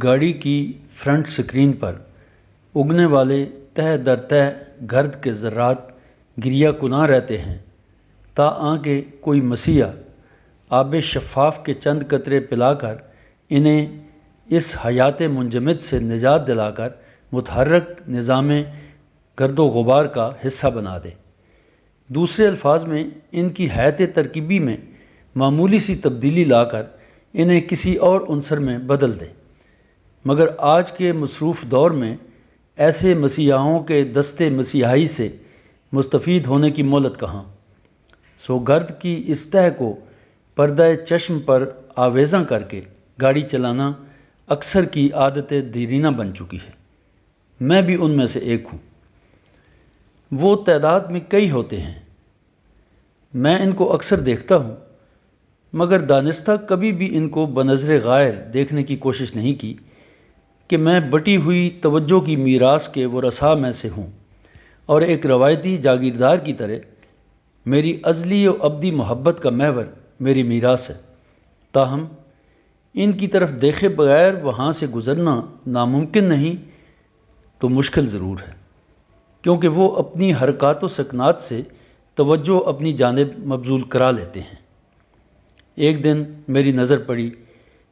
گاڑی کی front screen پر اگنے والے تہ در تہ گرد کے ذرات گریہ کناں رہتے ہیں تاآں کہ کوئی مسیحا آب شفاف کے چند قطرے پلا کر انہیں اس حیات منجمد سے نجات دلا کر متحرک نظام گرد و غبار کا حصہ بنا دے۔ دوسرے الفاظ میں ان کی حیات ترکیبی میں معمولی سی تبدیلی لا کر انہیں کسی اور عنصر میں بدل دے۔ مگر آج کے مصروف دور میں ایسے مسیحاؤں کے دستے مسیحائی سے مستفید ہونے کی مہلت کہاں؟ سو گرد کی اس تہ کو پردہ چشم پر آویزاں کر کے گاڑی چلانا اکثر کی عادت دیرینہ بن چکی ہے۔ میں بھی ان میں سے ایک ہوں۔ وہ تعداد میں کئی ہوتے ہیں، میں ان کو اکثر دیکھتا ہوں، مگر دانستہ کبھی بھی ان کو بنظر غائر دیکھنے کی کوشش نہیں کی کہ میں بٹی ہوئی توجہ کی میراث کے ورثاء میں سے ہوں اور ایک روایتی جاگیردار کی طرح میری ازلی و ابدی محبت کا محور میری میراث ہے۔ تاہم ان کی طرف دیکھے بغیر وہاں سے گزرنا ناممکن نہیں تو مشکل ضرور ہے، کیونکہ وہ اپنی حرکات و سکنات سے توجہ اپنی جانب مبذول کرا لیتے ہیں۔ ایک دن میری نظر پڑی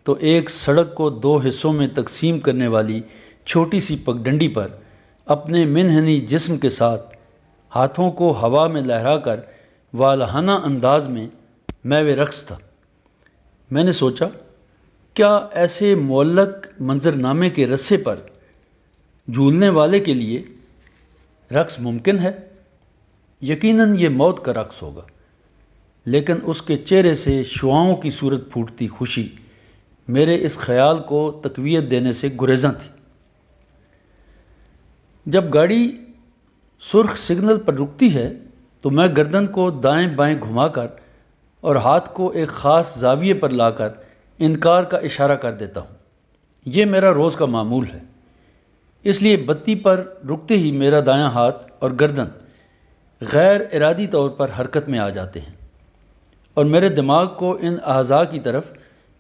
تو ایک سڑک کو دو حصوں میں تقسیم کرنے والی چھوٹی سی پگڈنڈی پر اپنے منحنی جسم کے ساتھ ہاتھوں کو ہوا میں لہرا کر والہانہ انداز میں محو رقص تھا۔ میں نے سوچا، کیا ایسے معلق منظرنامے کے رسے پر جھولنے والے کے لیے رقص ممکن ہے؟ یقیناً یہ موت کا رقص ہوگا، لیکن اس کے چہرے سے شعاؤں کی صورت پھوٹتی خوشی میرے اس خیال کو تقویت دینے سے گریزاں تھی۔ جب گاڑی سرخ سگنل پر رکتی ہے تو میں گردن کو دائیں بائیں گھما کر اور ہاتھ کو ایک خاص زاویے پر لا کر انکار کا اشارہ کر دیتا ہوں۔ یہ میرا روز کا معمول ہے، اس لیے بتی پر رکتے ہی میرا دایاں ہاتھ اور گردن غیر ارادی طور پر حرکت میں آ جاتے ہیں اور میرے دماغ کو ان اعضاء کی طرف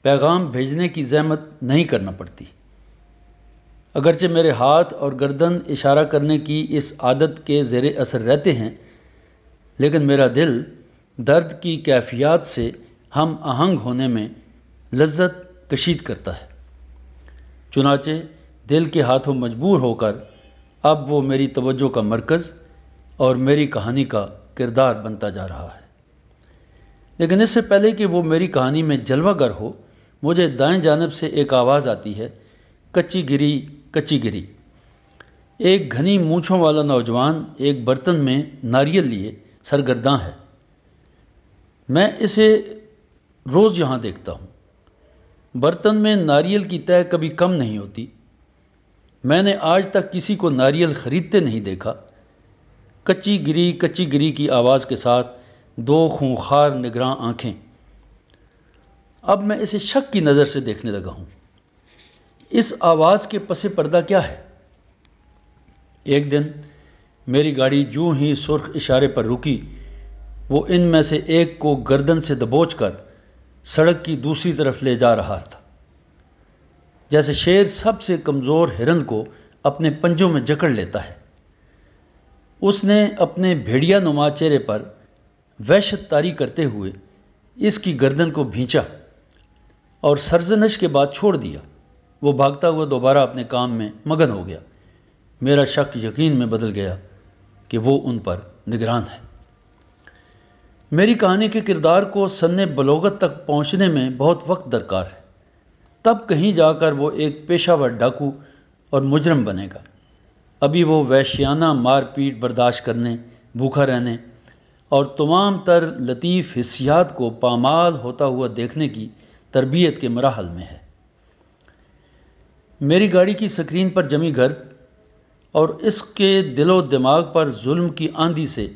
پیغام بھیجنے کی زحمت نہیں کرنا پڑتی۔ اگرچہ میرے ہاتھ اور گردن اشارہ کرنے کی اس عادت کے زیر اثر رہتے ہیں، لیکن میرا دل درد کی کیفیات سے ہم آہنگ ہونے میں لذت کشید کرتا ہے۔ چنانچہ دل کے ہاتھوں مجبور ہو کر اب وہ میری توجہ کا مرکز اور میری کہانی کا کردار بنتا جا رہا ہے۔ لیکن اس سے پہلے کہ وہ میری کہانی میں جلوہ گر ہو، مجھے دائیں جانب سے ایک آواز آتی ہے، کچی گری کچی گری۔ ایک گھنی مونچھوں والا نوجوان ایک برتن میں ناریل لیے سرگرداں ہے۔ میں اسے روز یہاں دیکھتا ہوں۔ برتن میں ناریل کی تہ کبھی کم نہیں ہوتی۔ میں نے آج تک کسی کو ناریل خریدتے نہیں دیکھا۔ کچی گری کی آواز کے ساتھ دو خونخوار نگراں آنکھیں۔ اب میں اسے شک کی نظر سے دیکھنے لگا ہوں۔ اس آواز کے پس پردہ کیا ہے؟ ایک دن میری گاڑی جوں ہی سرخ اشارے پر رکی، وہ ان میں سے ایک کو گردن سے دبوچ کر سڑک کی دوسری طرف لے جا رہا تھا، جیسے شیر سب سے کمزور ہرن کو اپنے پنجوں میں جکڑ لیتا ہے۔ اس نے اپنے بھیڑیا نما چہرے پر وحشت طاری کرتے ہوئے اس کی گردن کو بھینچا اور سرزنش کے بعد چھوڑ دیا۔ وہ بھاگتا ہوا دوبارہ اپنے کام میں مگن ہو گیا۔ میرا شک یقین میں بدل گیا کہ وہ ان پر نگران ہے۔ میری کہانی کے کردار کو سن بلوغت تک پہنچنے میں بہت وقت درکار ہے، تب کہیں جا کر وہ ایک پیشہ ور ڈاکو اور مجرم بنے گا۔ ابھی وہ وحشیانہ مار پیٹ برداشت کرنے، بھوکا رہنے اور تمام تر لطیف حسیات کو پامال ہوتا ہوا دیکھنے کی تربیت کے مراحل میں ہے۔ میری گاڑی کی سکرین پر جمی گرد اور اس کے دل و دماغ پر ظلم کی آندھی سے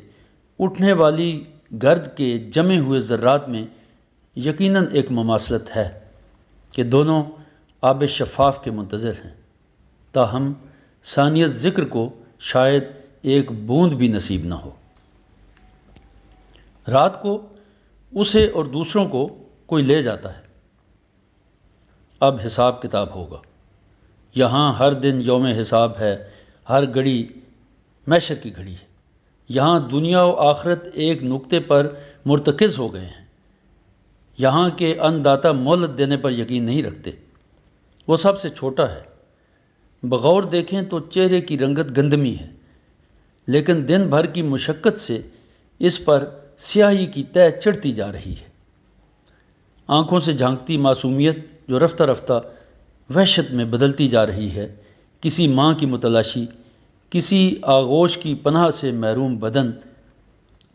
اٹھنے والی گرد کے جمے ہوئے ذرات میں یقیناً ایک مماثلت ہے کہ دونوں آب شفاف کے منتظر ہیں، تاہم ثانیت ذکر کو شاید ایک بوند بھی نصیب نہ ہو۔ رات کو اسے اور دوسروں کو کوئی لے جاتا ہے۔ اب حساب کتاب ہوگا۔ یہاں ہر دن یوم حساب ہے، ہر گھڑی محشر کی گھڑی ہے۔ یہاں دنیا و آخرت ایک نقطے پر مرتکز ہو گئے ہیں۔ یہاں کے ان داتا مہلت دینے پر یقین نہیں رکھتے۔ وہ سب سے چھوٹا ہے، بغور دیکھیں تو چہرے کی رنگت گندمی ہے، لیکن دن بھر کی مشقت سے اس پر سیاہی کی تہ چڑھتی جا رہی ہے۔ آنکھوں سے جھانکتی معصومیت جو رفتہ رفتہ وحشت میں بدلتی جا رہی ہے، کسی ماں کی متلاشی، کسی آغوش کی پناہ سے محروم بدن،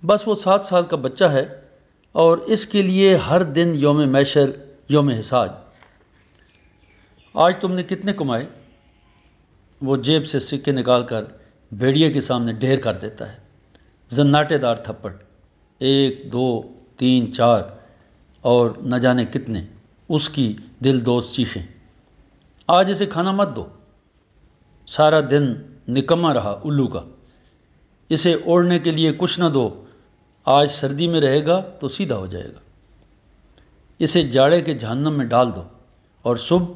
بس وہ 7 سال کا بچہ ہے اور اس کے لیے ہر دن یوم محشر، یوم حساب۔ آج تم نے کتنے کمائے؟ وہ جیب سے سکے نکال کر بھیڑیے کے سامنے ڈھیر کر دیتا ہے۔ زناٹے دار تھپڑ، 1 2 3 4 اور نہ جانے کتنے، اس کی دل دوز چیخیں۔ آج اسے کھانا مت دو، سارا دن نکما رہا الو کا۔ اسے اوڑھنے کے لیے کچھ نہ دو، آج سردی میں رہے گا تو سیدھا ہو جائے گا۔ اسے جاڑے کے جہنم میں ڈال دو اور صبح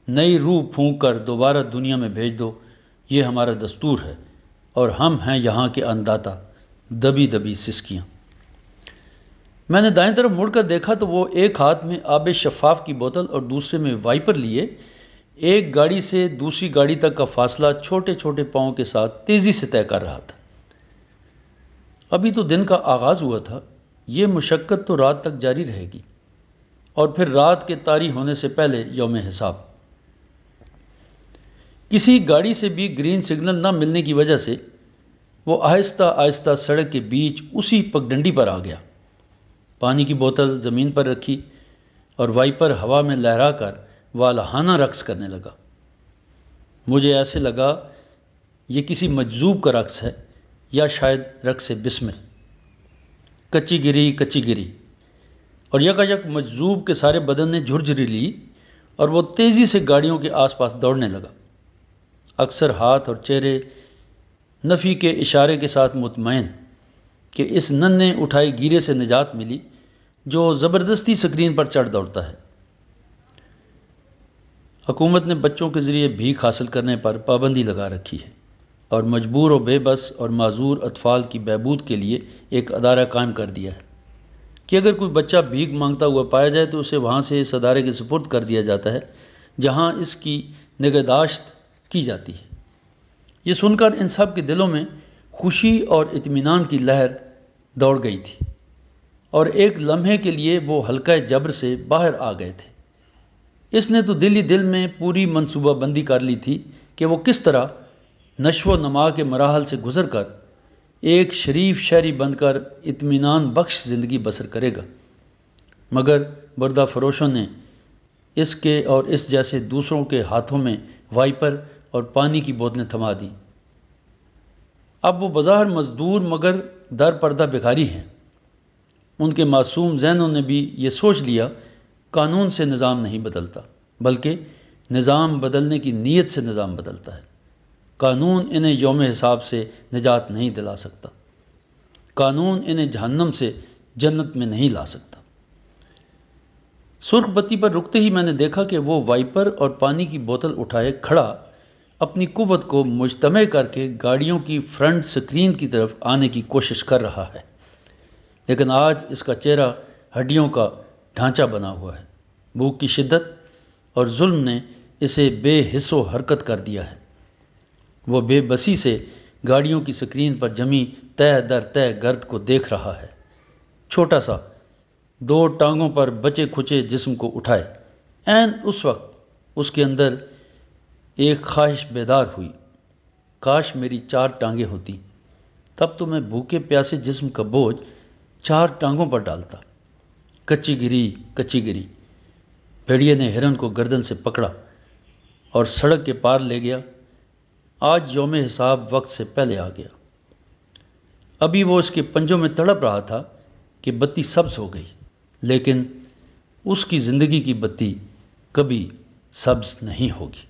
نئی روح پھونک کر دوبارہ دنیا میں بھیج دو۔ یہ ہمارا دستور ہے اور ہم ہیں یہاں کے انداتا، دبی دبی سسکیاں۔ میں نے دائیں طرف مڑ کر دیکھا تو وہ ایک ہاتھ میں آب شفاف کی بوتل اور دوسرے میں وائپر لیے ایک گاڑی سے دوسری گاڑی تک کا فاصلہ چھوٹے چھوٹے پاؤں کے ساتھ تیزی سے طے کر رہا تھا۔ ابھی تو دن کا آغاز ہوا تھا، یہ مشقت تو رات تک جاری رہے گی، اور پھر رات کے طاری ہونے سے پہلے یوم حساب۔ کسی گاڑی سے بھی گرین سگنل نہ ملنے کی وجہ سے وہ آہستہ آہستہ سڑک کے بیچ اسی پگڈنڈی پر آ گیا، پانی کی بوتل زمین پر رکھی اور وائپر ہوا میں لہرا کر والہانہ رقص کرنے لگا۔ مجھے ایسے لگا یہ کسی مجذوب کا رقص ہے یا شاید رقص بسمل۔ کچی گری اور یکایک مجذوب کے سارے بدن نے جھرجھری لی اور وہ تیزی سے گاڑیوں کے آس پاس دوڑنے لگا۔ اکثر ہاتھ اور چہرے نفی کے اشارے کے ساتھ مطمئن کہ اس ننھے اٹھائے گیرے سے نجات ملی جو زبردستی سکرین پر چڑھ دوڑتا ہے۔ حکومت نے بچوں کے ذریعے بھیک حاصل کرنے پر پابندی لگا رکھی ہے اور مجبور و بے بس اور معذور اطفال کی بہبود کے لیے ایک ادارہ قائم کر دیا ہے کہ اگر کوئی بچہ بھیک مانگتا ہوا پایا جائے تو اسے وہاں سے اس ادارے کے سپرد کر دیا جاتا ہے جہاں اس کی نگہداشت کی جاتی ہے۔ یہ سن کر ان سب کے دلوں میں خوشی اور اطمینان کی لہر دوڑ گئی تھی، اور ایک لمحے کے لیے وہ حلقہ جبر سے باہر آ گئے تھے۔ اس نے تو دل ہی دل میں پوری منصوبہ بندی کر لی تھی کہ وہ کس طرح نشو و نما کے مراحل سے گزر کر ایک شریف شہری بن کر اطمینان بخش زندگی بسر کرے گا، مگر بردہ فروشوں نے اس کے اور اس جیسے دوسروں کے ہاتھوں میں وائپر اور پانی کی بوتلیں تھما دیں۔ اب وہ بظاہر مزدور مگر در پردہ بھکاری ہیں۔ ان کے معصوم ذہنوں نے بھی یہ سوچ لیا قانون سے نظام نہیں بدلتا، بلکہ نظام بدلنے کی نیت سے نظام بدلتا ہے۔ قانون انہیں یوم حساب سے نجات نہیں دلا سکتا، قانون انہیں جہنم سے جنت میں نہیں لا سکتا۔ سرخ بتی پر رکتے ہی میں نے دیکھا کہ وہ وائپر اور پانی کی بوتل اٹھائے کھڑا اپنی قوت کو مجتمع کر کے گاڑیوں کی فرنٹ سکرین کی طرف آنے کی کوشش کر رہا ہے، لیکن آج اس کا چہرہ ہڈیوں کا ڈھانچہ بنا ہوا ہے۔ بھوک کی شدت اور ظلم نے اسے بے حس و حرکت کر دیا ہے۔ وہ بے بسی سے گاڑیوں کی سکرین پر جمی تہ در تہ گرد کو دیکھ رہا ہے۔ چھوٹا سا 2 ٹانگوں پر بچے کھچے جسم کو اٹھائے، عین اس وقت اس کے اندر ایک خواہش بیدار ہوئی، کاش میری 4 ٹانگیں ہوتی، تب تو میں بھوکے پیاسے جسم کا بوجھ 4 ٹانگوں پر ڈالتا۔ کچی گری بھیڑیے نے ہرن کو گردن سے پکڑا اور سڑک کے پار لے گیا۔ آج یوم حساب وقت سے پہلے آ گیا۔ ابھی وہ اس کے پنجوں میں تڑپ رہا تھا کہ بتی سبز ہو گئی، لیکن اس کی زندگی کی بتی کبھی سبز نہیں ہوگی۔